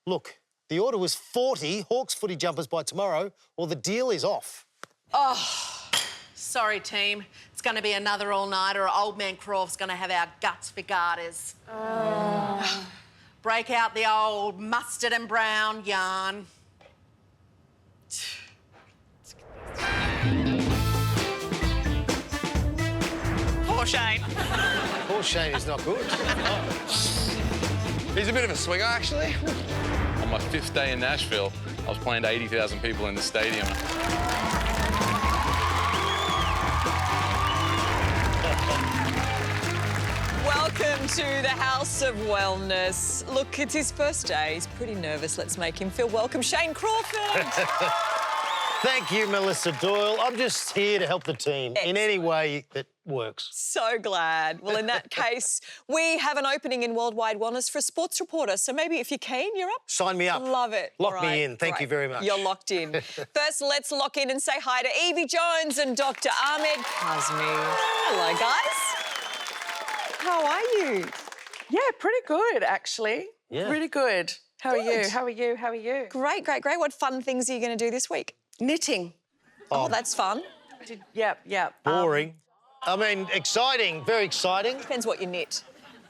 Look, the order was 40 Hawks footy jumpers by tomorrow, or the deal is off. Oh, sorry, team. It's going to be another all-nighter, or Old Man Crawford's going to have our guts for garters. Oh. Break out the old mustard and brown yarn. Poor Shane. Poor Shane is not good. He's a bit of a swinger, actually. On my 5th day in Nashville, I was playing to 80,000 people in the stadium. Welcome to the House of Wellness. Look, it's his first day. He's pretty nervous. Let's make him feel welcome. Shane Crawford. Thank you, Melissa Doyle. I'm just here to help the team in any way that works. So glad. Well, in that case, we have an opening in Worldwide Wellness for a sports reporter. So maybe if you're keen, you're up. Sign me up. Love it. Lock me in. Thank you very much. You're locked in. First, let's lock in and say hi to Yvie Jones and Dr Ahmed Kazmi. Hello, guys. How are you? Yeah, pretty good, actually. Yeah. Really good. How are Good. you? How are you? How are you? Great, great, great. What fun things are you going to do this week? Knitting. Oh, that's fun. Yep. Boring. I mean, exciting, very exciting. Depends what you knit.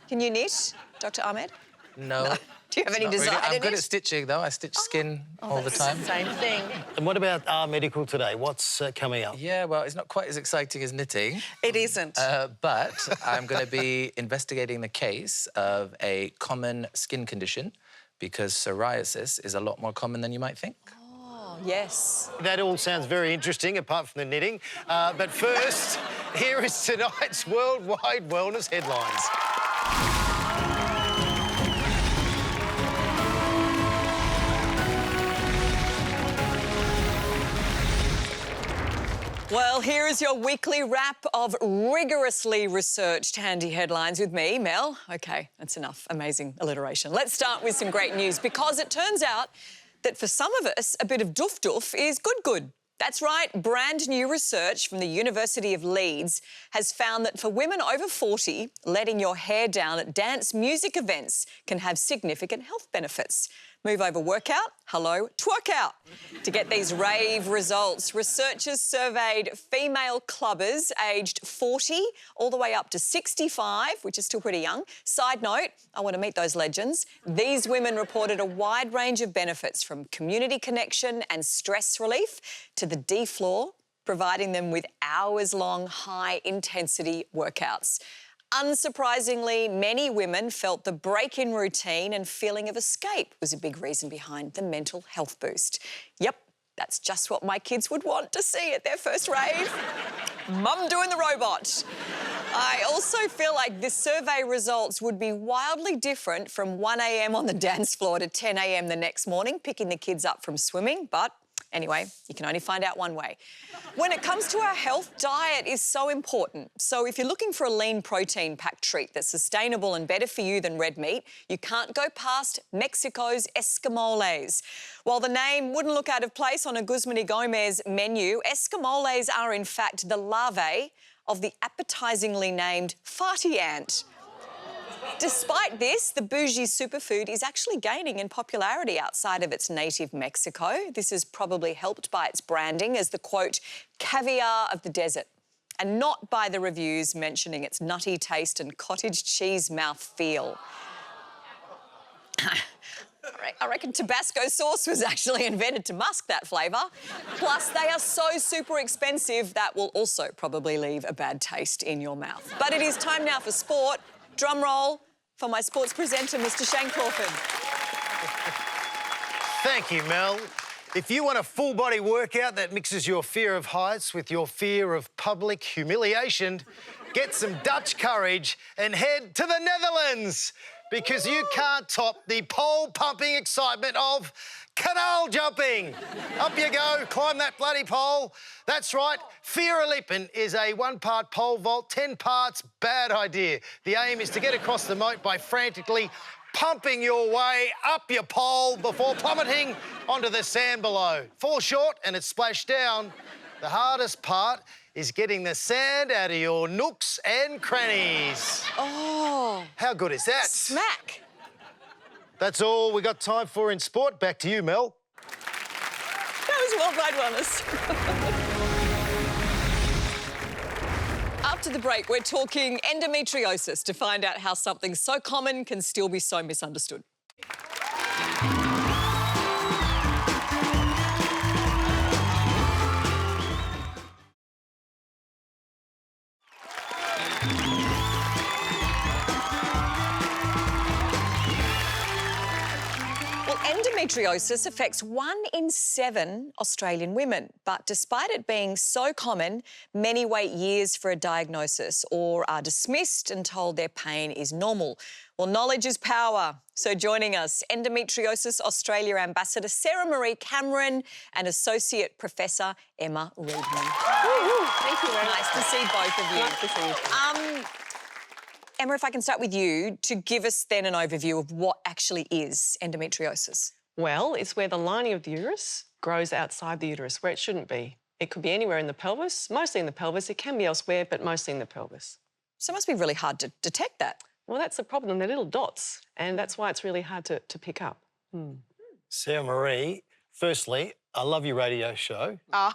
Can you knit, Dr Ahmed? No. Do you have any Not really. desire to I'm good knit? at stitching, though. I stitch skin all the time. Same thing. And what about our medical today? What's coming up? Yeah, well, it's not quite as exciting as knitting, It isn't. but I'm going to be investigating the case of a common skin condition because psoriasis is a lot more common than you might think. Oh, yes. That all sounds very interesting, apart from the knitting. But first, here is tonight's Worldwide Wellness headlines. Well, here is your weekly wrap of rigorously researched handy headlines with me, Mel. OK, that's enough. Amazing alliteration. Let's start with some great news, because it turns out that for some of us, a bit of doof-doof is good. That's right, brand new research from the University of Leeds has found that for women over 40, letting your hair down at dance music events can have significant health benefits. Move over workout, hello, twerk out. To get these rave results, researchers surveyed female clubbers aged 40 all the way up to 65, which is still pretty young. Side note, I want to meet those legends. These women reported a wide range of benefits, from community connection and stress relief to the D-floor, providing them with hours-long high-intensity workouts. Unsurprisingly, many women felt the break-in routine and feeling of escape was a big reason behind the mental health boost. Yep, that's just what my kids would want to see at their first rave. Mum doing the robot. I also feel like the survey results would be wildly different from 1 a.m. on the dance floor to 10 a.m. the next morning, picking the kids up from swimming, but anyway, you can only find out one way. When it comes to our health, diet is so important. So if you're looking for a lean protein-packed treat that's sustainable and better for you than red meat, you can't go past Mexico's Escamoles. While the name wouldn't look out of place on a Guzman y Gomez menu, Escamoles are in fact the larvae of the appetisingly named farty ant. Despite this, the bougie superfood is actually gaining in popularity outside of its native Mexico. This is probably helped by its branding as the, quote, caviar of the desert, and not by the reviews mentioning its nutty taste and cottage cheese mouthfeel. I reckon Tabasco sauce was actually invented to mask that flavour. Plus, they are so super expensive that will also probably leave a bad taste in your mouth. But it is time now for sport. Drum roll for my sports presenter, Mr. Shane Crawford. Thank you, Mel. If you want a full-body workout that mixes your fear of heights with your fear of public humiliation, get some Dutch courage and head to the Netherlands, because you can't top the pole-pumping excitement of canal jumping. Up you go, climb that bloody pole. That's right, Vierlippen is a 1-part pole vault, 10 parts bad idea. The aim is to get across the moat by frantically pumping your way up your pole before plummeting onto the sand below. Fall short and it's splashed down. The hardest part is getting the sand out of your nooks and crannies. Oh. How good is that? Smack. That's all we got time for in sport. Back to you, Mel. That was well played, Wellness. After the break, we're talking endometriosis to find out how something so common can still be so misunderstood. Endometriosis affects 1 in 7 Australian women, but despite it being so common, many wait years for a diagnosis or are dismissed and told their pain is normal. Well, knowledge is power. So joining us, Endometriosis Australia Ambassador Sarah Marie Cameron and Associate Professor Emma Reedman. Thank you very much. Nice to see both of you. Nice to see you. Emma, if I can start with you to give us then an overview of what actually is endometriosis. Well, it's where the lining of the uterus grows outside the uterus, where it shouldn't be. It could be anywhere in the pelvis, mostly in the pelvis. It can be elsewhere, but mostly in the pelvis. So it must be really hard to detect that. Well, that's the problem. They're little dots, and that's why it's really hard to pick up. Sarah Marie, firstly, I love your radio show. Oh,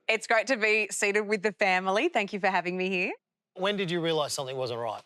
it's great to be seated with the family. Thank you for having me here. When did you realise something wasn't right?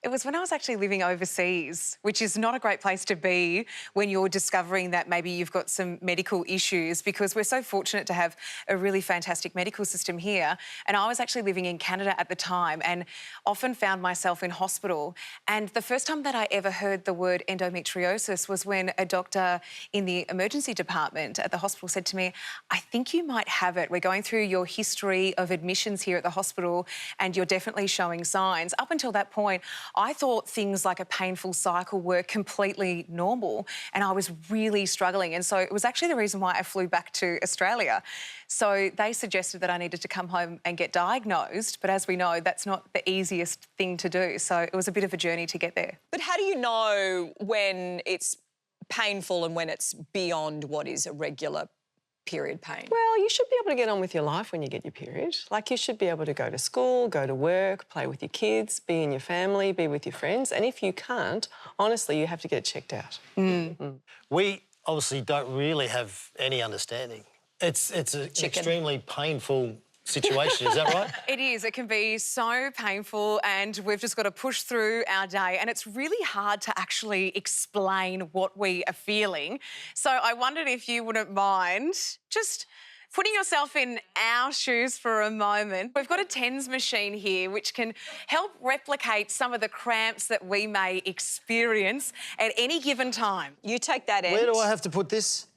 It was when I was actually living overseas, which is not a great place to be when you're discovering that maybe you've got some medical issues, because we're so fortunate to have a really fantastic medical system here. And I was actually living in Canada at the time and often found myself in hospital. And the first time that I ever heard the word endometriosis was when a doctor in the emergency department at the hospital said to me, "I think you might have it. We're going through your history of admissions here at the hospital and you're definitely showing signs." Up until that point, I thought things like a painful cycle were completely normal and I was really struggling. And so it was actually the reason why I flew back to Australia. So they suggested that I needed to come home and get diagnosed. But as we know, that's not the easiest thing to do. So it was a bit of a journey to get there. But how do you know when it's painful and when it's beyond what is a regular period pain? Well, you should be able to get on with your life when you get your period. Like, you should be able to go to school, go to work, play with your kids, be in your family, be with your friends. And if you can't, honestly, you have to get it checked out. We obviously don't really have any understanding. It's an extremely painful situation, is that right? It is. It can be so painful and we've just got to push through our day, and it's really hard to actually explain what we are feeling. So I wondered if you wouldn't mind just putting yourself in our shoes for a moment. We've got a TENS machine here which can help replicate some of the cramps that we may experience at any given time. You take that end. Where do I have to put this?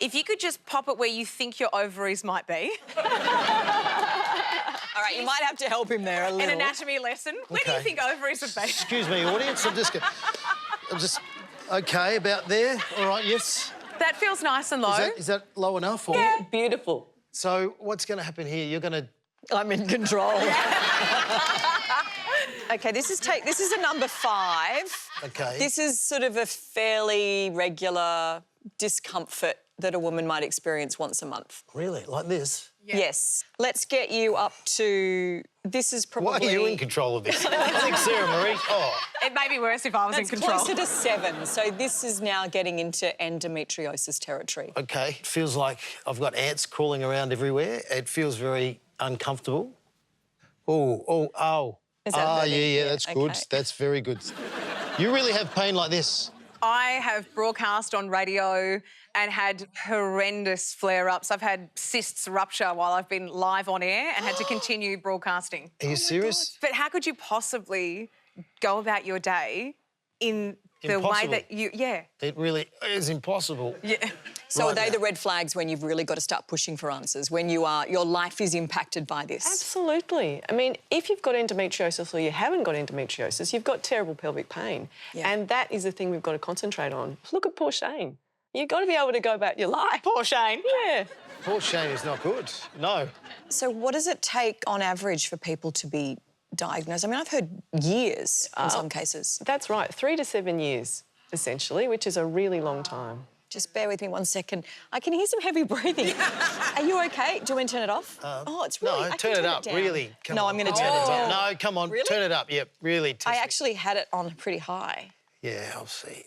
If you could just pop it where you think your ovaries might be. All right, you might have to help him there a little. An anatomy lesson. Where do you think ovaries would be? Excuse me, audience, I'm just... OK, about there. All right, yes. That feels nice and low. Is that low enough? Or... Yeah, beautiful. So what's going to happen here? You're going to... I'm in control. OK, this is a number 5. OK. This is sort of a fairly regular discomfort that a woman might experience once a month. Really? Like this? Yeah. Yes. Let's get you up to... This is probably... Why are you in control of this? I think Sarah Marie... Oh. It may be worse if I was in That's control. closer to 7, so this is now getting into endometriosis territory. OK. It feels like I've got ants crawling around everywhere. It feels very uncomfortable. Oh. Is that better? Yeah, that's good. Okay. That's very good. You really have pain like this? I have broadcast on radio and had horrendous flare-ups. I've had cysts rupture while I've been live on air and had to continue broadcasting. Are you serious? But how could you possibly go about your day in the way that you... Yeah. It really is impossible. Yeah. So Right are they now. the red flags when you've really got to start pushing for answers, when your life is impacted by this? Absolutely. I mean, if you've got endometriosis or you haven't got endometriosis, you've got terrible pelvic pain. Yeah. And that is the thing we've got to concentrate on. Look at poor Shane. You've got to be able to go about your life. Poor Shane. Yeah. Poor Shane is not good. No. So what does it take on average for people to be diagnosed? I mean, I've heard years in some cases. That's right, 3 to 7 years, essentially, which is a really long time. Just bear with me 1 second. I can hear some heavy breathing. Are you OK? Do you want me to turn it off? It's really... No, I can turn it up, down. really. Come No, on. I'm going to Turn turn it it down. up. No, come on, Really? turn it up. Yep, really. I actually had it on pretty high. Yeah, I'll see.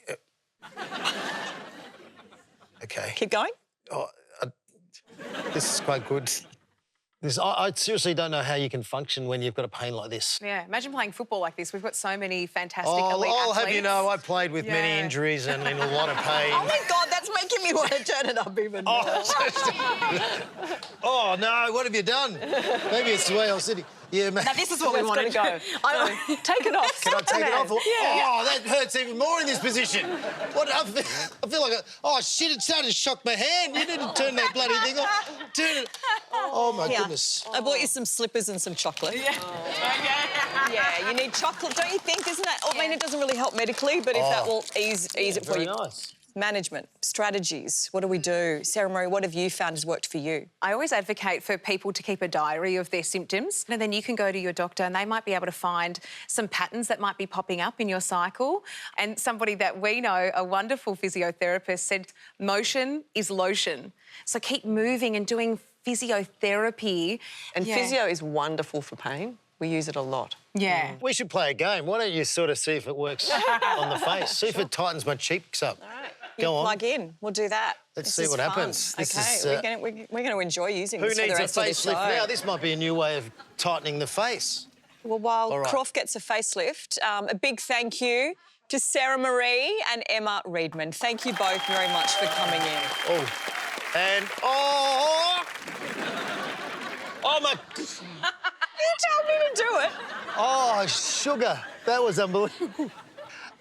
Okay. Keep going. This is quite good. I seriously don't know how you can function when you've got a pain like this. Yeah, imagine playing football like this. We've got so many fantastic Oh, elite I'll athletes. have you know, I played with many Yeah. injuries and in a lot of pain. Oh my God, that's making me want to turn it up even more. Oh, no, what have you done? Maybe it's the way I was sitting. Yeah, man. Now, this is what we want to go. Take it off. Can I take it off? Yeah. Oh, that hurts even more in this position. What? I feel like oh, shit, it started to shock my hand. You didn't turn that bloody thing off. Turn it. Oh, my Here. goodness. I bought you some slippers and some chocolate. Yeah. Yeah, you need chocolate, don't you think? Isn't that? I mean, it doesn't really help medically, but if that will ease it for Very you. nice. Management, strategies, what do we do? Sarah Marie, what have you found has worked for you? I always advocate for people to keep a diary of their symptoms, and then you can go to your doctor and they might be able to find some patterns that might be popping up in your cycle. And somebody that we know, a wonderful physiotherapist, said motion is lotion. So keep moving and doing physiotherapy. And Yeah. physio is wonderful for pain. We use it a lot. Yeah. We should play a game. Why don't you sort of see if it works on the face? See if it tightens my cheeks up. All right. Go on. Plug in. We'll do that. Let's This see is what fun. happens. This Okay, is, we're going to enjoy using Who this for the needs a rest of the show. facelift now? This might be a new way of tightening the face. Well, while All right. Croft gets a facelift, a big thank you to Sarah Marie and Emma Reedman. Thank you both very much for coming in. Oh, and oh my, You told me to do it. oh sugar, that was unbelievable.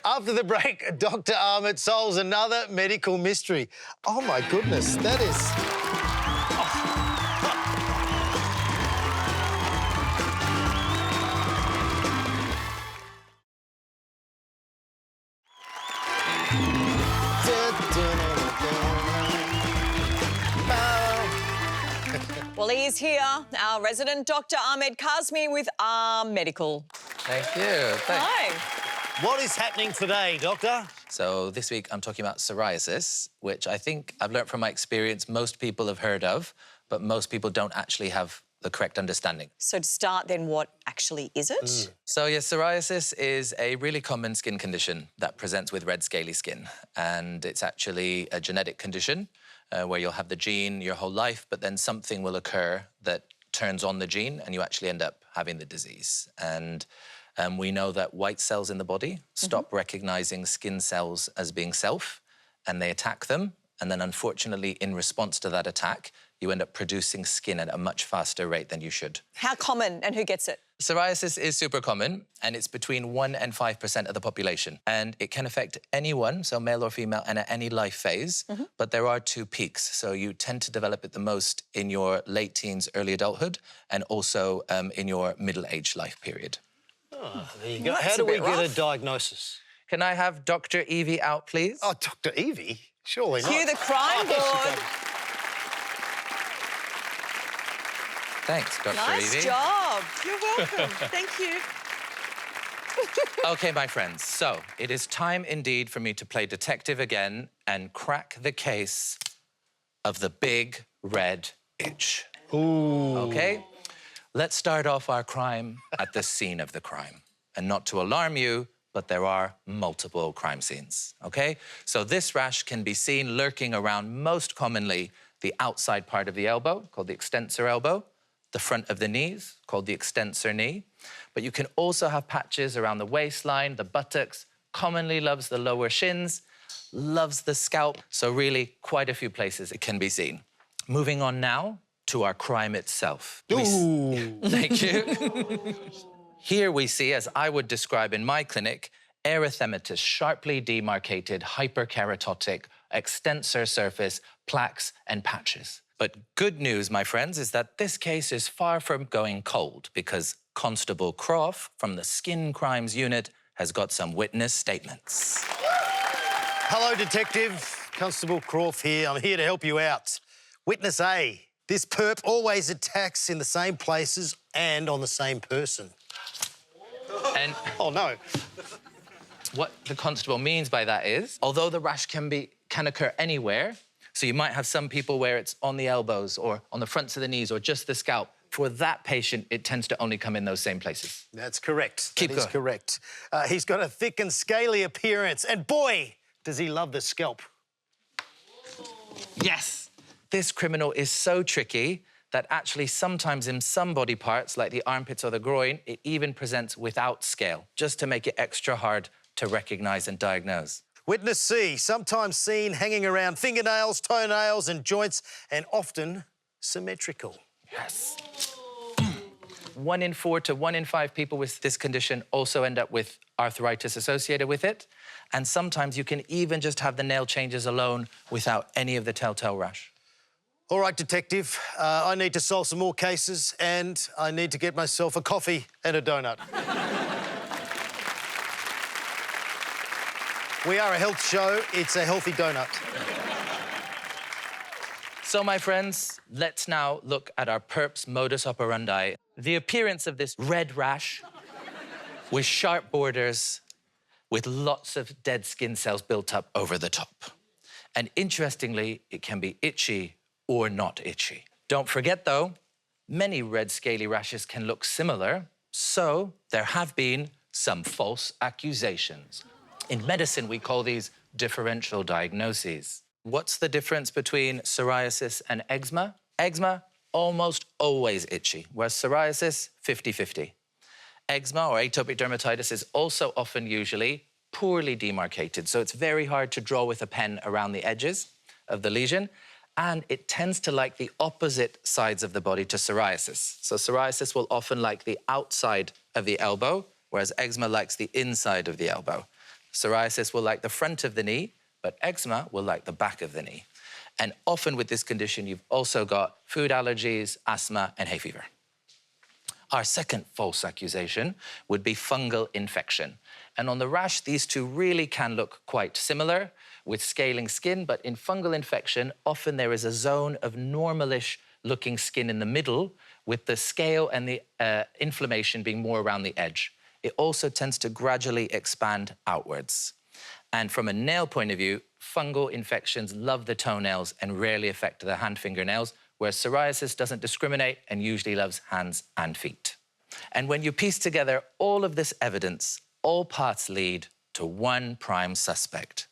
After the break, Dr. Ahmed solves another medical mystery. Oh my goodness, that is. Well, he is here, our resident Dr. Ahmed Kazmi with our medical. Thank you. Thanks. Hi. What is happening today, Doctor? So this week I'm talking about psoriasis, which I think I've learned from my experience most people have heard of, but most people don't actually have the correct understanding. So to start, then, what actually is it? So yes, psoriasis is a really common skin condition that presents with red scaly skin. And it's actually a genetic condition where you'll have the gene your whole life, but then something will occur that turns on the gene and you actually end up having the disease. And we know that white cells in the body stop recognizing skin cells as being self, and they attack them. And then, unfortunately, in response to that attack, you end up producing skin at a much faster rate than you should. How common and who gets it? Psoriasis is super common, and it's between 1% and 5% of the population. And it can affect anyone, so male or female, and at any life phase. But there are two peaks. So you tend to develop it the most in your late teens, early adulthood, and also in your middle-aged life period. Oh, there you go. That's How a do we bit get a rough. diagnosis? Can I have Dr. Yvie out, please? Oh, Dr. Yvie? Surely not. Cue the crime board. Thanks, Dr. Nice Yvie. job. You're welcome. Thank you. OK, my friends, so it is time indeed for me to play detective again and crack the case of the big red itch. Ooh. OK? Let's start off our crime at the scene of the crime. And not to alarm you, but there are multiple crime scenes, OK? So this rash can be seen lurking around most commonly the outside part of the elbow, called the extensor elbow, the front of the knees, called the extensor knee. But you can also have patches around the waistline, the buttocks, commonly loves the lower shins, loves the scalp. So really, quite a few places it can be seen. Moving on now to our crime itself. Ooh. Thank you. Here we see, as I would describe in my clinic, erythematous, sharply demarcated, hyperkeratotic, extensor surface, plaques and patches. But good news, my friends, is that this case is far from going cold because Constable Crawford from the Skin Crimes Unit has got some witness statements. Hello, Detective. Constable Crawford here. I'm here to help you out. Witness A. This perp always attacks in the same places and on the same person. And Oh, no. what the constable means by that is, although the rash can occur anywhere, so you might have some people where it's on the elbows or on the fronts of the knees or just the scalp. For that patient, it tends to only come in those same places. That's correct. Keep That is going. correct. He's got a thick and scaly appearance. And boy, Does he love the scalp? Yes. This criminal is so tricky that actually sometimes in some body parts, like the armpits or the groin, it even presents without scale, just to make it extra hard to recognise and diagnose. Witness C, sometimes seen hanging around fingernails, toenails and joints, and often symmetrical. Yes. 1 in 4 to 1 in 5 people with this condition also end up with arthritis associated with it. And sometimes you can even just have the nail changes alone without any of the telltale rash. All right, Detective, I need to solve some more cases and I need to get myself a coffee and a donut. We are a health show. It's a healthy donut. So, my friends, let's now look at our perp's modus operandi. The appearance of this red rash with sharp borders, with lots of dead skin cells built up over the top. And interestingly, it can be itchy or not itchy. Don't forget, though, many red scaly rashes can look similar, so there have been some false accusations. In medicine, we call these differential diagnoses. What's the difference between psoriasis and eczema? Eczema, almost always itchy, whereas psoriasis, 50-50. Eczema or atopic dermatitis is also often usually poorly demarcated, so it's very hard to draw with a pen around the edges of the lesion, and it tends to like the opposite sides of the body to psoriasis. So psoriasis will often like the outside of the elbow, whereas eczema likes the inside of the elbow. Psoriasis will like the front of the knee, but eczema will like the back of the knee. And often with this condition, you've also got food allergies, asthma, and hay fever. Our second false accusation would be fungal infection. And on the rash, these two really can look quite similar with scaling skin, but in fungal infection, often there is a zone of normalish looking skin in the middle with the scale and the inflammation being more around the edge. It also tends to gradually expand outwards. And from a nail point of view, fungal infections love the toenails and rarely affect the hand fingernails, whereas psoriasis doesn't discriminate and usually loves hands and feet. And when you piece together all of this evidence, all paths lead to one prime suspect.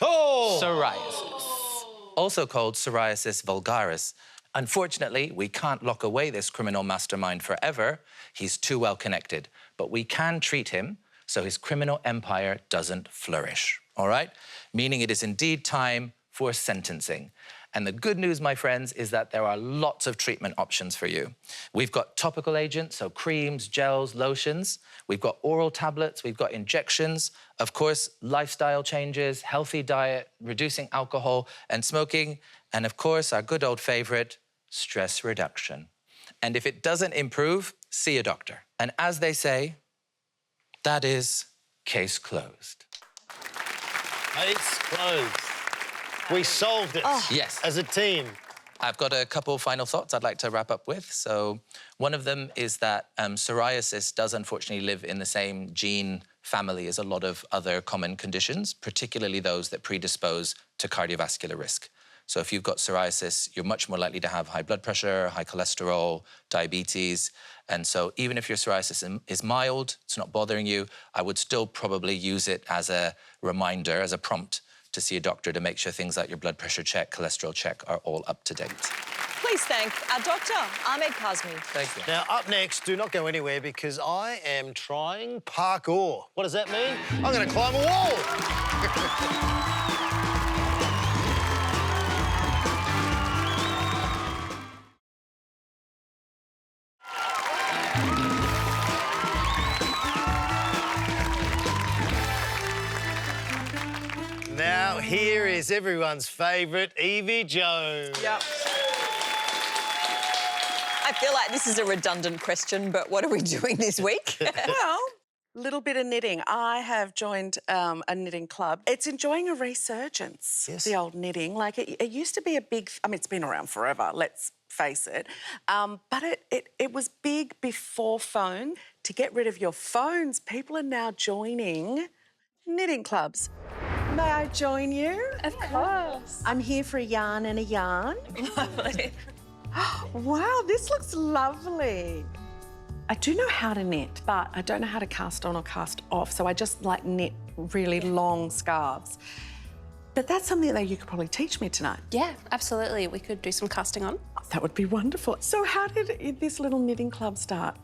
Oh! Psoriasis, also called psoriasis vulgaris. Unfortunately, we can't lock away this criminal mastermind forever. He's too well connected. But we can treat him so his criminal empire doesn't flourish, all right? Meaning it is indeed time for sentencing. And the good news, my friends, is that there are lots of treatment options for you. We've got topical agents, so creams, gels, lotions. We've got oral tablets, we've got injections. Of course, lifestyle changes, healthy diet, reducing alcohol and smoking. And of course, our good old favorite, stress reduction. And if it doesn't improve, see a doctor. And as they say, that is case closed. It's closed. We solved it. Yes. As a team. I've got a couple final thoughts I'd like to wrap up with. So one of them is that psoriasis does unfortunately live in the same gene family as a lot of other common conditions, particularly those that predispose to cardiovascular risk. So if you've got psoriasis, you're much more likely to have high blood pressure, high cholesterol, diabetes. And so even if your psoriasis is mild, it's not bothering you, I would still probably use it as a reminder, as a prompt to see a doctor to make sure things like your blood pressure check, cholesterol check are all up to date. Please thank our Dr Ahmed Kazmi. Thank you. Now, up next, do not go anywhere because I am trying parkour. What does that mean? I'm going to climb a wall. Now, here is everyone's favourite, Yvie Jones. Yep. I feel like this is a redundant question, but what are we doing this week? Well, a little bit of knitting. I have joined a knitting club. It's enjoying a resurgence, Yes. the old knitting. Like, it used to be a big... I mean, it's been around forever, let's face it. But it was big before phone. To get rid of your phones, people are now joining knitting clubs. May I join you? Of course. I'm here for a yarn and a yarn. Lovely. Wow, this looks lovely. I do know how to knit, but I don't know how to cast on or cast off, so I just like knit really long scarves. But that's something that you could probably teach me tonight. Yeah, absolutely. We could do some casting on. That would be wonderful. So how did this little knitting club start?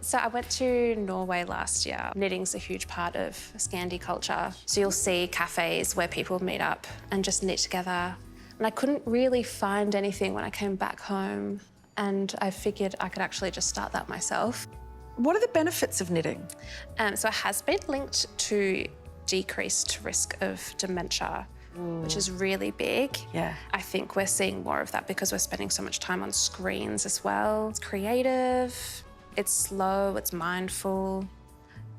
So I went to Norway last year. Knitting's a huge part of Scandi culture. So you'll see cafes where people meet up and just knit together. And I couldn't really find anything when I came back home, and I figured I could actually just start that myself. What are the benefits of knitting? So it has been linked to decreased risk of dementia, which is really big. Yeah. I think we're seeing more of that because we're spending so much time on screens as well. It's creative, it's slow, it's mindful.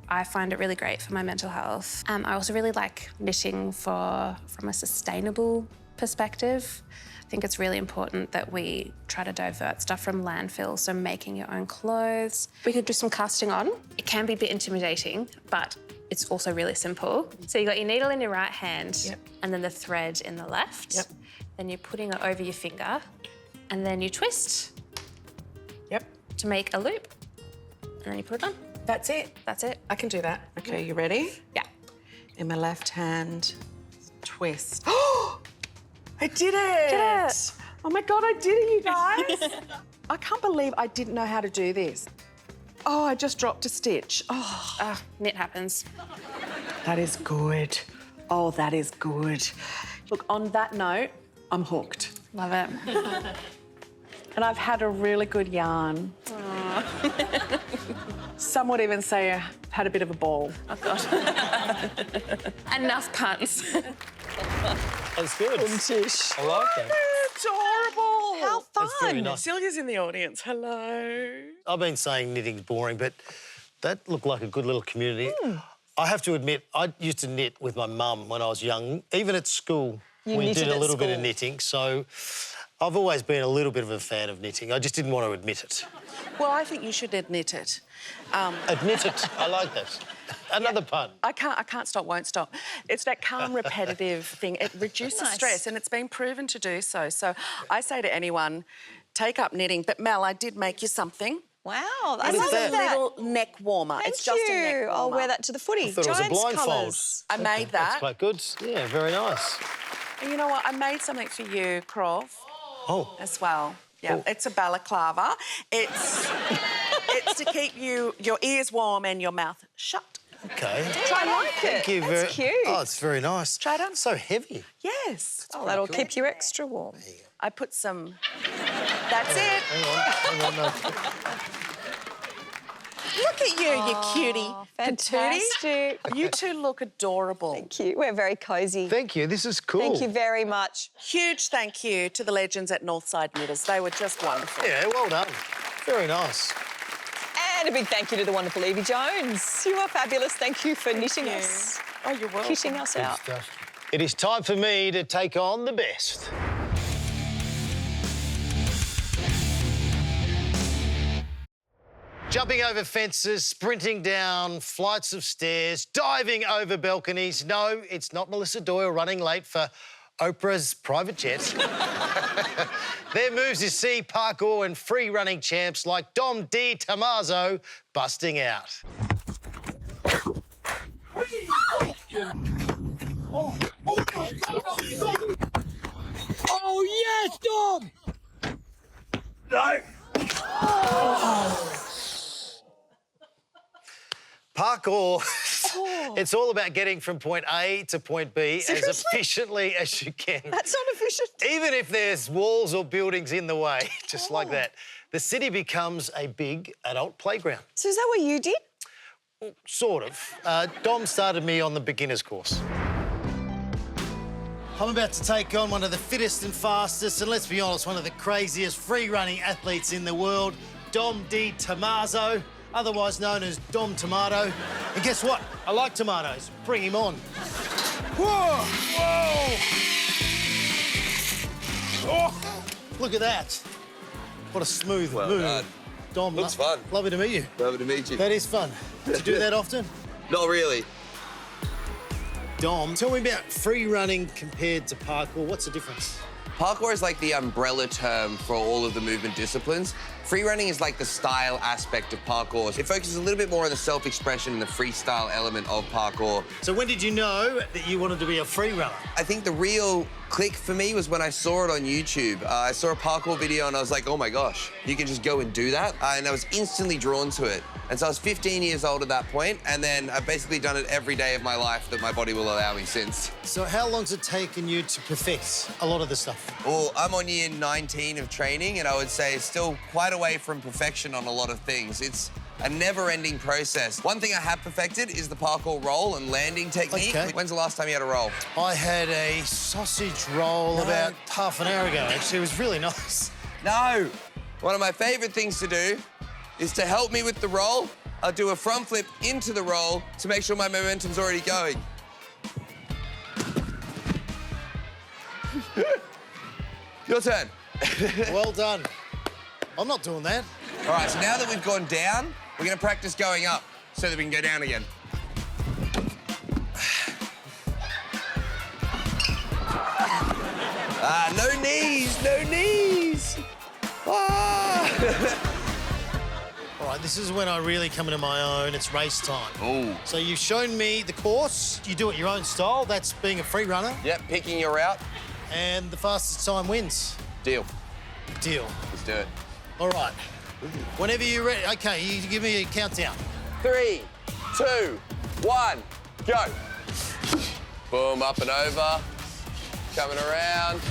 I find it really great for my mental health. I also really like knitting from a sustainable perspective. I think it's really important that we try to divert stuff from landfill, so making your own clothes. We could do some casting on. It can be a bit intimidating, but it's also really simple. So you got your needle in your right hand and then the thread in the left. Yep. Then you're putting it over your finger and then you twist to make a loop and then you put it on. That's it? That's it. I can do that. Okay, you ready? Yeah. In my left hand, twist. Oh, I did it! Did it. Oh my God, I did it, you guys. I can't believe I didn't know how to do this. Oh, I just dropped a stitch. Oh, Knit happens. that is good. Oh, that is good. Look, on that note, I'm hooked. Love it. And I've had a really good yarn. Some would even say I've had a bit of a ball. Oh, God. Enough puns. That's good. I like that. Adorable. How fun. It's very nice. Celia's in the audience. Hello. I've been saying knitting's boring, but that looked like a good little community. I have to admit, I used to knit with my mum when I was young. Even at school, we knitted did a at little bit of school? knitting, so I've always been a little bit of a fan of knitting. I just didn't want to admit it. Well, I think you should admit it. Admit it. I like that. Another pun. I can't stop, won't stop. It's that calm, repetitive thing. It reduces stress, and it's been proven to do so. So I say to anyone, take up knitting. But Mel, I did make you something. Wow, I This love is a that. little neck warmer. Thank it's just you. a neck warmer. I'll wear that to the footy. I thought it was a Giants blindfold. colours. I made That's that. quite good. Yeah, very nice. And you know what? I made something for you, Crawford, Oh, as well. Yeah, it's a balaclava. It's to keep your ears warm and your mouth shut. okay. I like it. Thank you very That's cute. Oh, it's very nice. Try it on. So heavy. Yes. Oh, that'll keep you extra warm. I put some... That's it. Hang on. No. Look at you, you cutie. Fantastic. Patootie. You two look adorable. Thank you. We're very cosy. Thank you. This is cool. Thank you very much. Huge thank you to the legends at Northside Knitters. They were just wonderful. Yeah, well done. Very nice. And a big thank you to the wonderful Yvie Jones. You are fabulous. Thank you for knitting you. us, Oh, you're welcome. kitting us out. It is time for me to take on the best. Jumping over fences, sprinting down flights of stairs, diving over balconies. No, it's not Melissa Doyle running late for Oprah's private jet. Their moves is see parkour and free running champs like Dom Di Tommaso busting out. Oh, yes, Dom! No. Parkour, it's all about getting from point A to point B as Seriously? efficiently as you can. That's not efficient. Even if there's walls or buildings in the way, just like that. The city becomes a big adult playground. So is that what you did? Sort of. Dom started me on the beginner's course. I'm about to take on one of the fittest and fastest, and let's be honest, one of the craziest free-running athletes in the world, Dom Di Tommaso, otherwise known as Dom Tomato. And guess what? I like tomatoes. Bring him on. Whoa! Whoa! Oh, look at that. What a smooth move. done. Dom, Looks fun. Lovely to meet you. Lovely to meet you. That is fun. Do you do that often? Not really. Dom, tell me about free running compared to parkour. What's the difference? Parkour is like the umbrella term for all of the movement disciplines. Free running is like the style aspect of parkour. It focuses a little bit more on the self-expression and the freestyle element of parkour. So when did you know that you wanted to be a free runner? I think the real click for me was when I saw it on YouTube. I saw a parkour video and I was like, oh my gosh, you can just go and do that. And I was instantly drawn to it. And so I was 15 years old at that point, and then I've basically done it every day of my life that my body will allow me since. So how long's it taken you to perfect a lot of the stuff? Well, I'm on year 19 of training, and I would say it's still quite away from perfection on a lot of things. It's a never-ending process. One thing I have perfected is the parkour roll and landing technique. Okay. When's the last time you had a roll? I had a sausage roll about half an hour ago, actually. It was really nice. No. One of my favourite things to do is to help me with the roll. I'll do a front flip into the roll to make sure my momentum's already going. Your turn. Well done. I'm not doing that. All right, so now that we've gone down, we're going to practice going up so that we can go down again. No knees, no knees. Ah. All right, this is when I really come into my own. It's race time. Ooh. So you've shown me the course. You do it your own style. That's being a free runner. Yep, picking your route. And the fastest time wins. Deal. Deal. Let's do it. All right. Whenever you're ready. OK, you give me a countdown. 3, 2, 1, go. Boom, up and over. Coming around.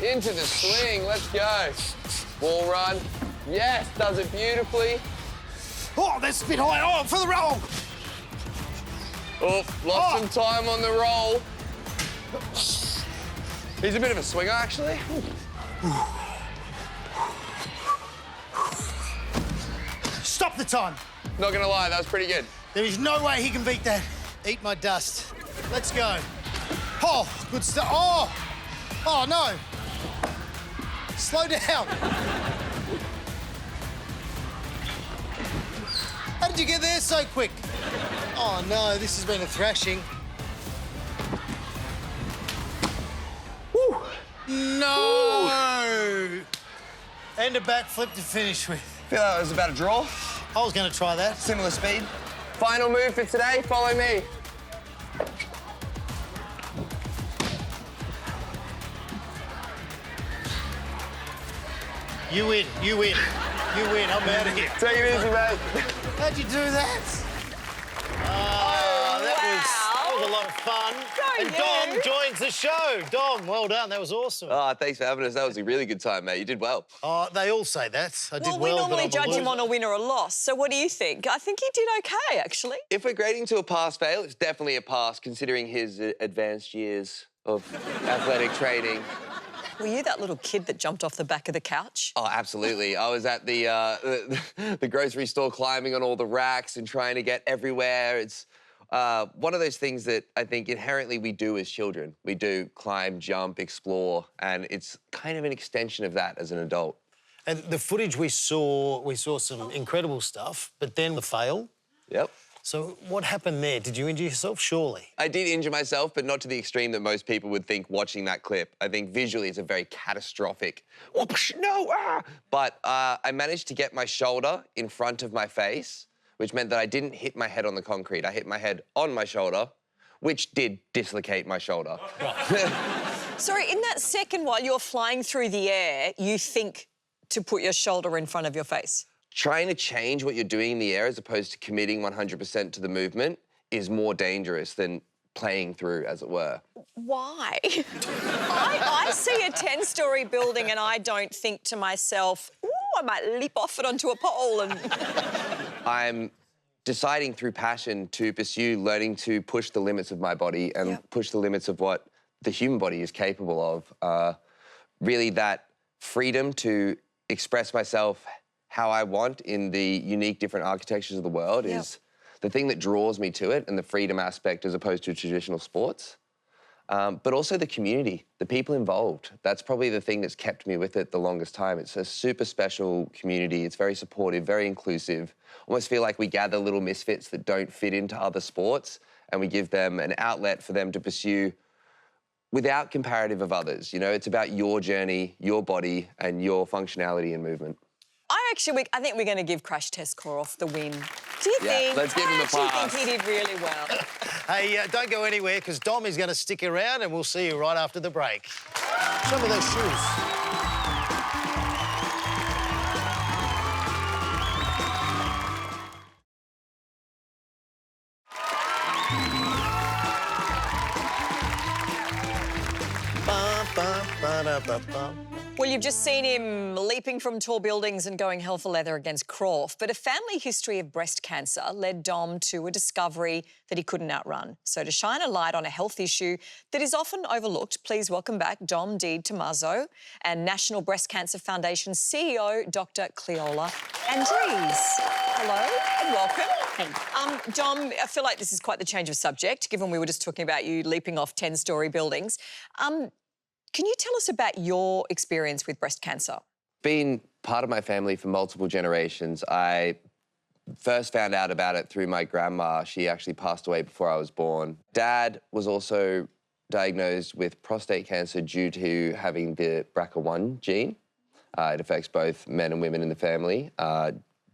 Into the swing, let's go. Wall run. Yes, does it beautifully. Oh, that's a bit high. Oh, for the roll. Oh, lost some time on the roll. He's a bit of a swinger, actually. Stop the time. Not gonna lie, that was pretty good. There is no way he can beat that. Eat my dust. Let's go. Oh, good stuff. Oh! Oh, no. Slow down. How did you get there so quick? Oh, no, this has been a thrashing. Woo. No! Ooh. And a backflip to finish with. I feel like it was about a draw. I was going to try that. Similar speed. Final move for today, follow me. You win, you win. You win, I'm out of here. Take it easy, mate. How'd you do that? That was a lot of fun. And Dom joins the show. Dom, well done. That was awesome. Oh, thanks for having us. That was a really good time, mate. You did well. Oh, they all say that. I did well, we normally but I'm judge him on a win or a loss. So what do you think? I think he did OK, actually. If we're grading to a pass-fail, it's definitely a pass, considering his advanced years of athletic training. Were you that little kid that jumped off the back of the couch? Oh, absolutely. I was at the grocery store climbing on all the racks and trying to get everywhere. It's one of those things that I think inherently we do as children. We do climb, jump, explore, and it's kind of an extension of that as an adult. And the footage we saw some incredible stuff, but then the fail. Yep. So what happened there? Did you injure yourself? Surely. I did injure myself, but not to the extreme that most people would think watching that clip. I think visually it's a very catastrophic, no, ah! But I managed to get my shoulder in front of my face, which meant that I didn't hit my head on the concrete. I hit my head on my shoulder, which did dislocate my shoulder. Sorry, in that second while you're flying through the air, you think to put your shoulder in front of your face? Trying to change what you're doing in the air as opposed to committing 100% to the movement is more dangerous than playing through, as it were. Why? I see a 10-storey building and I don't think to myself, ooh, I might leap off it onto a pole and... I'm deciding through passion to pursue learning to push the limits of my body and push the limits of what the human body is capable of. Really that freedom to express myself how I want in the unique different architectures of the world is the thing that draws me to it, and the freedom aspect as opposed to traditional sports. But also the community, the people involved. That's probably the thing that's kept me with it the longest time. It's a super special community. It's very supportive, very inclusive. Almost feel like we gather little misfits that don't fit into other sports and we give them an outlet for them to pursue without comparative of others. You know, it's about your journey, your body, and your functionality and movement. I think we're going to give Crash Test Crawford the win. Do you think? Let's give him a pass. I actually think he did really well. Hey, don't go anywhere, because Dom is going to stick around and we'll see you right after the break. Show me those shoes. Well, you've just seen him leaping from tall buildings and going hell for leather against Crawford, but a family history of breast cancer led Dom to a discovery that he couldn't outrun. So to shine a light on a health issue that is often overlooked, please welcome back Dom Di Tommaso and National Breast Cancer Foundation CEO, Dr Cleola Anderiesz. Hello and welcome. Dom, I feel like this is quite the change of subject, given we were just talking about you leaping off 10-storey buildings. Can you tell us about your experience with breast cancer? Been part of my family for multiple generations. I first found out about it through my grandma. She actually passed away before I was born. Dad was also diagnosed with prostate cancer due to having the BRCA1 gene. It affects both men and women in the family.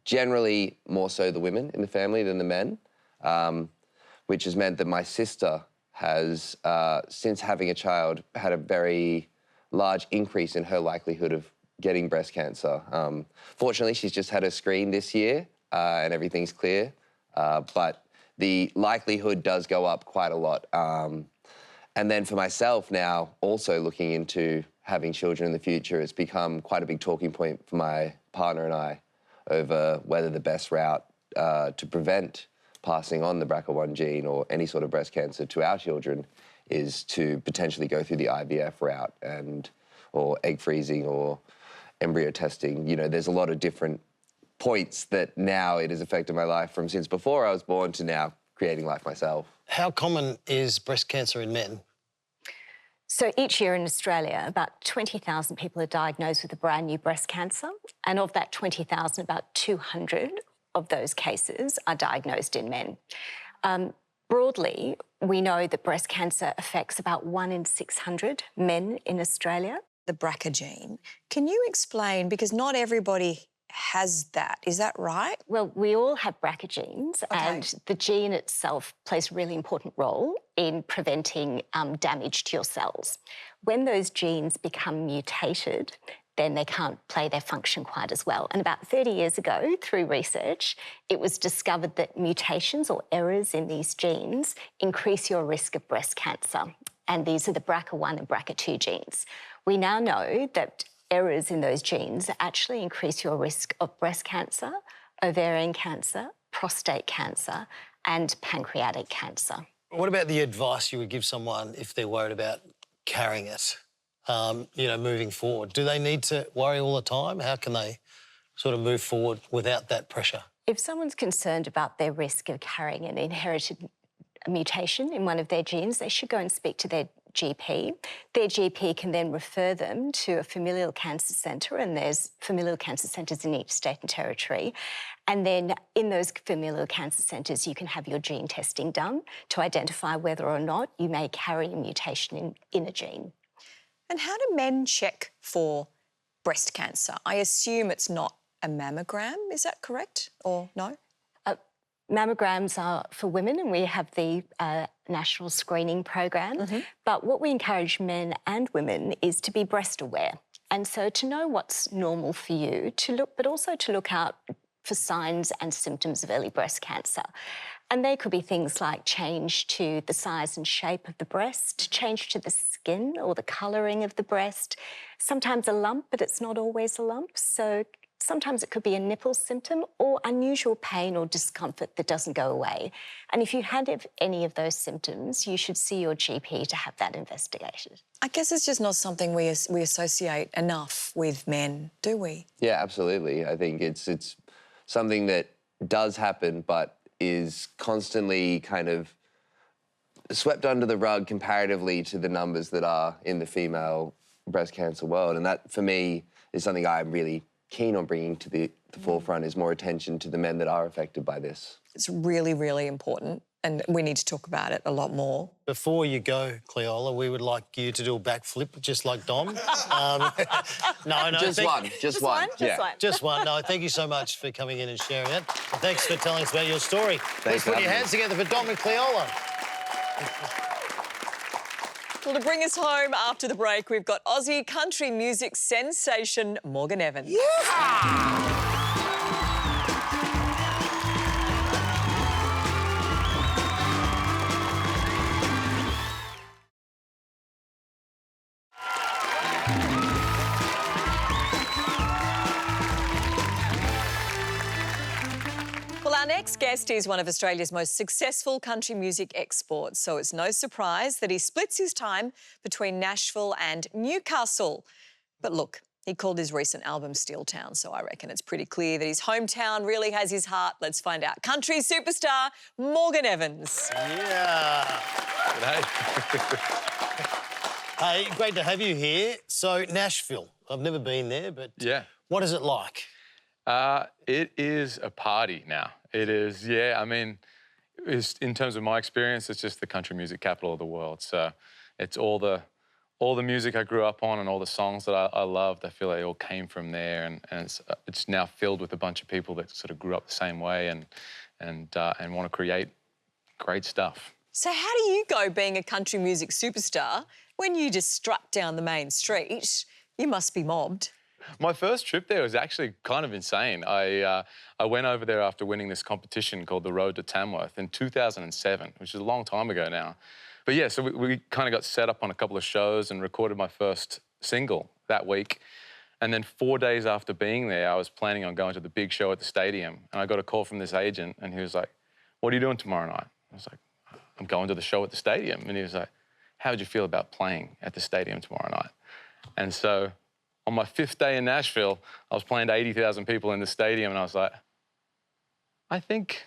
Generally, more so the women in the family than the men, which has meant that my sister has, since having a child, had a very large increase in her likelihood of getting breast cancer. Fortunately, she's just had a screen this year and everything's clear, but the likelihood does go up quite a lot. And then for myself now, also looking into having children in the future, it's become quite a big talking point for my partner and I over whether the best route to prevent passing on the BRCA1 gene or any sort of breast cancer to our children is to potentially go through the IVF route or egg freezing or embryo testing. You know, there's a lot of different points that now it has affected my life from since before I was born to now creating life myself. How common is breast cancer in men? So each year in Australia, about 20,000 people are diagnosed with a brand new breast cancer. And of that 20,000, about 200 of those cases are diagnosed in men. Broadly, we know that breast cancer affects about 1 in 600 men in Australia. The BRCA gene. Can you explain, because not everybody has that, is that right? Well, we all have BRCA genes, and the gene itself plays a really important role in preventing damage to your cells. When those genes become mutated, then they can't play their function quite as well. And about 30 years ago, through research, it was discovered that mutations or errors in these genes increase your risk of breast cancer. And these are the BRCA1 and BRCA2 genes. We now know that errors in those genes actually increase your risk of breast cancer, ovarian cancer, prostate cancer, and pancreatic cancer. What about the advice you would give someone if they're worried about carrying it? You know, moving forward? Do they need to worry all the time? How can they sort of move forward without that pressure? If someone's concerned about their risk of carrying an inherited mutation in one of their genes, they should go and speak to their GP. Their GP can then refer them to a familial cancer centre, and there's familial cancer centres in each state and territory. And then in those familial cancer centres, you can have your gene testing done to identify whether or not you may carry a mutation in a gene. And how do men check for breast cancer? I assume it's not a mammogram, is that correct, or no? Mammograms are for women, and we have the national screening program. But what we encourage men and women is to be breast aware. And so to know what's normal for you, but also to look out for signs and symptoms of early breast cancer. And they could be things like change to the size and shape of the breast, change to the skin or the colouring of the breast, sometimes a lump, but it's not always a lump. So sometimes it could be a nipple symptom or unusual pain or discomfort that doesn't go away. And if you had any of those symptoms, you should see your GP to have that investigated. I guess it's just not something we associate enough with men, do we? Yeah, absolutely. I think it's something that does happen, but is constantly kind of swept under the rug comparatively to the numbers that are in the female breast cancer world. And that, for me, is something I'm really keen on bringing to the forefront, is more attention to the men that are affected by this. It's really, really important. and we need to talk about it a lot more. Before you go, Cleola, we would like you to do a backflip just like Dom. No, Just one. Yeah. Just one. No, thank you so much for coming in and sharing it. And thanks for telling us about your story. Let's put your hands together for Dom and Cleola. Well, to bring us home after the break, we've got Aussie country music sensation Morgan Evans. Yeah! Well, our next guest is one of Australia's most successful country music exports, so it's no surprise that he splits his time between Nashville and Newcastle. But look, he called his recent album Steel Town, so I reckon it's pretty clear that his hometown really has his heart. Let's find out. Country superstar Morgan Evans. Yeah. Hey, great to have you here. So, Nashville, I've never been there, but Yeah. what is it like? It is a party now. It is, yeah. I mean, in terms of my experience, it's just the country music capital of the world. So it's all the music I grew up on and all the songs that I loved. I feel they all came from there, and it's now filled with a bunch of people that sort of grew up the same way and want to create great stuff. So how do you go being a country music superstar when you just strut down the main street? You must be mobbed. My first trip there was actually kind of insane. I went over there after winning this competition called the Road to Tamworth in 2007, which is a long time ago now. But yeah, so we kind of got set up on a couple of shows and recorded my first single that week. And then 4 days after being there, I was planning on going to the big show at the stadium. And I got a call from this agent and he was like, "What are you doing tomorrow night?" I was like, "I'm going to the show at the stadium." And he was like, "How would you feel about playing at the stadium tomorrow night?" And so on my 5th day in Nashville, I was playing to 80,000 people in the stadium, and I was like, I think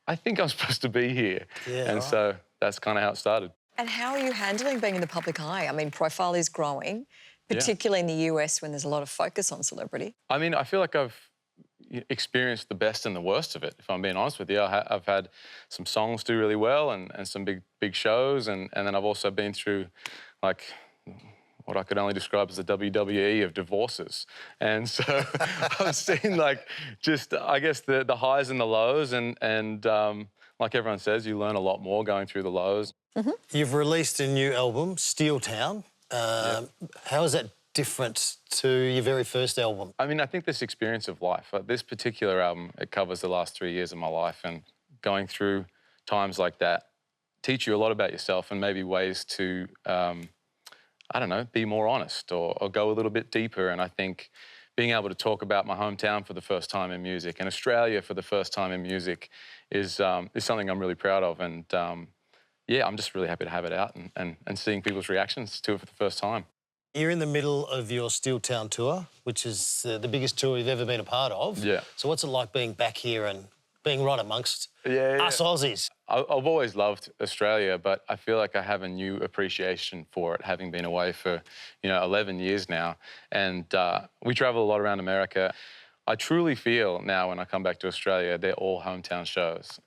I'm supposed to be here. Yeah, and right. so that's kind of how it started. And how are you handling being in the public eye? I mean, profile is growing, particularly in the US when there's a lot of focus on celebrity. I mean, I feel like I've experienced the best and the worst of it, if I'm being honest with you. I've had some songs do really well and some big shows, and then I've also been through, like, what I could only describe as the WWE of divorces. And so I've seen, like, just, I guess, the highs and the lows, and like everyone says, you learn a lot more going through the lows. Mm-hmm. You've released a new album, Steel Town. How is that different to your very first album? I mean, I think this experience of life, this particular album, it covers the last 3 years of my life, and going through times like that teach you a lot about yourself and maybe ways to, I don't know, be more honest or go a little bit deeper. And I think being able to talk about my hometown for the first time in music and Australia for the first time in music is something I'm really proud of. And yeah, I'm just really happy to have it out and seeing people's reactions to it for the first time. You're in the middle of your Steel Town tour, which is the biggest tour you've ever been a part of. Yeah. So what's it like being back here and being right amongst us Aussies? I've always loved Australia, but I feel like I have a new appreciation for it, having been away for, 11 years now. And we travel a lot around America. I truly feel now when I come back to Australia, they're all hometown shows.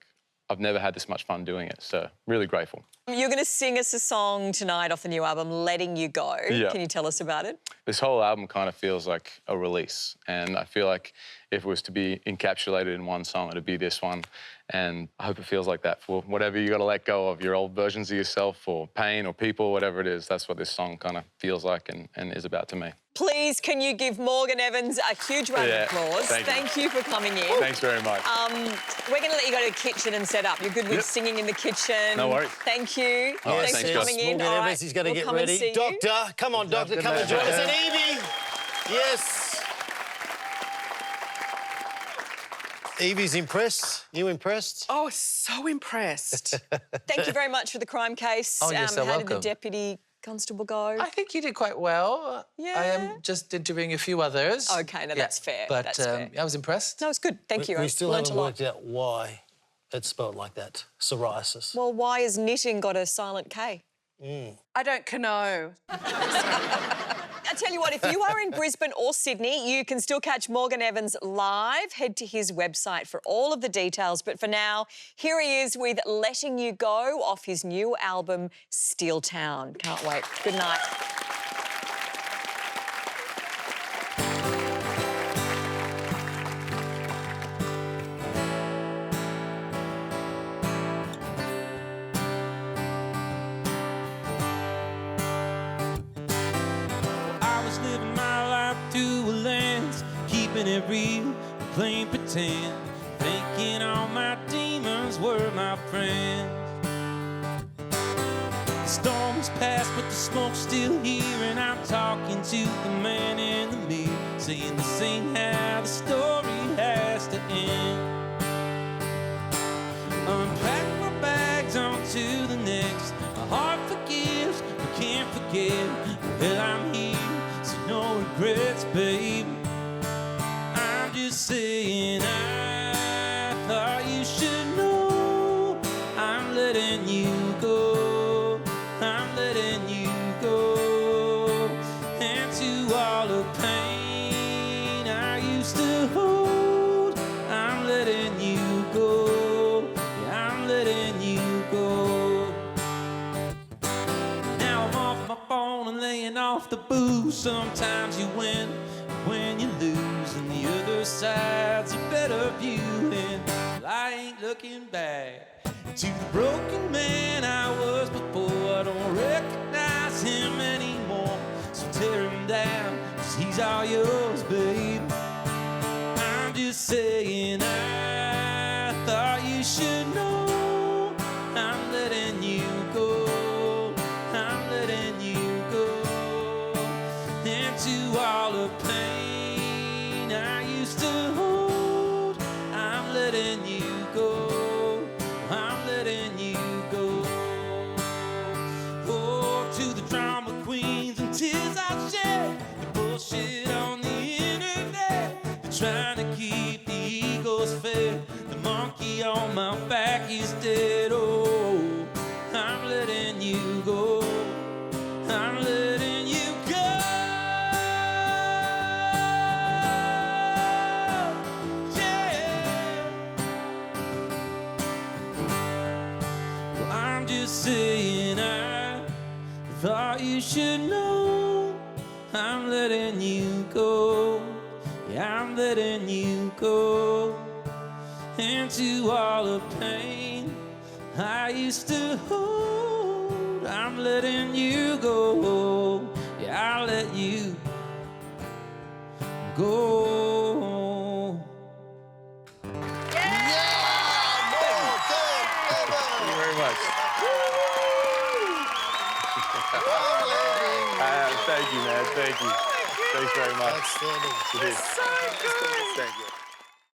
I've never had this much fun doing it, so really grateful. You're going to sing us a song tonight off the new album, Letting You Go. Yeah. Can you tell us about it? This whole album kind of feels like a release, and I feel like if it was to be encapsulated in one song, it'd be this one. And I hope it feels like that for whatever you got to let go of, your old versions of yourself or pain or people, whatever it is. That's what this song kind of feels like and is about to me. Please, can you give Morgan Evans a huge round of applause? Thank you for coming in. Thanks very much. We're going to let you go to the kitchen and set up. You're good with singing in the kitchen. No worries. Thank you. All right, Thanks thanks, for coming in. Morgan Evans, he's going to get ready. Doctor, come on, Doctor, come and join us. And Yvie, yes. Yvie's impressed. You impressed? Oh, so impressed. Thank you very much for the crime case. Oh, you're so How did welcome. the deputy constable go? I think you did quite well. Yeah. I am just interviewing a few others. OK, no, that's fair. But that's fair. I was impressed. No, it's good. Thank you. We still Learnt haven't a lot. worked out why it's spelled like that, psoriasis. Well, why has knitting got a silent K? I don't know. That's tell you what, if you are in Brisbane or Sydney, you can still catch Morgan Evans live. Head to his website for all of the details. But for now, here he is with Letting You Go off his new album, Steel Town. Can't wait. Good night. Keeping it real, playing pretend, thinking all my demons were my friends. The storm's past, but the smoke's still here, and I'm talking to the man in the mirror, saying this ain't how the story has to end. Unpack my bags, on to the next. My heart forgives, but can't forget. Well, I'm here, so no regrets, babe. Just saying, I thought you should know I'm letting you go, I'm letting you go. And to all the pain I used to hold, I'm letting you go, yeah, I'm letting you go. Now I'm off my phone and laying off the booze. Sometimes you win when you lose, and the other side's a better view. And I ain't looking back to the broken man I was before. I don't recognize him anymore, so tear him down, 'cause he's all yours, babe. I'm just saying, I thought you should know I'm letting you go, I'm letting you go. And to all the pain I used to hold, I'm letting you go, I'm letting you go. Oh, to the drama queens and tears I shed, the bullshit on the internet, they're trying to keep the egos fed. The monkey on my back is dead. Oh, I'm letting you go, I'm letting you go. Just saying, I thought you should know I'm letting you go, yeah, I'm letting you go. And to all the pain I used to hold, I'm letting you go, yeah, I'll let you go. Thank you very much. Thank you, man. Thank you. Thanks very much. Outstanding. Cheers. So good. Thank you.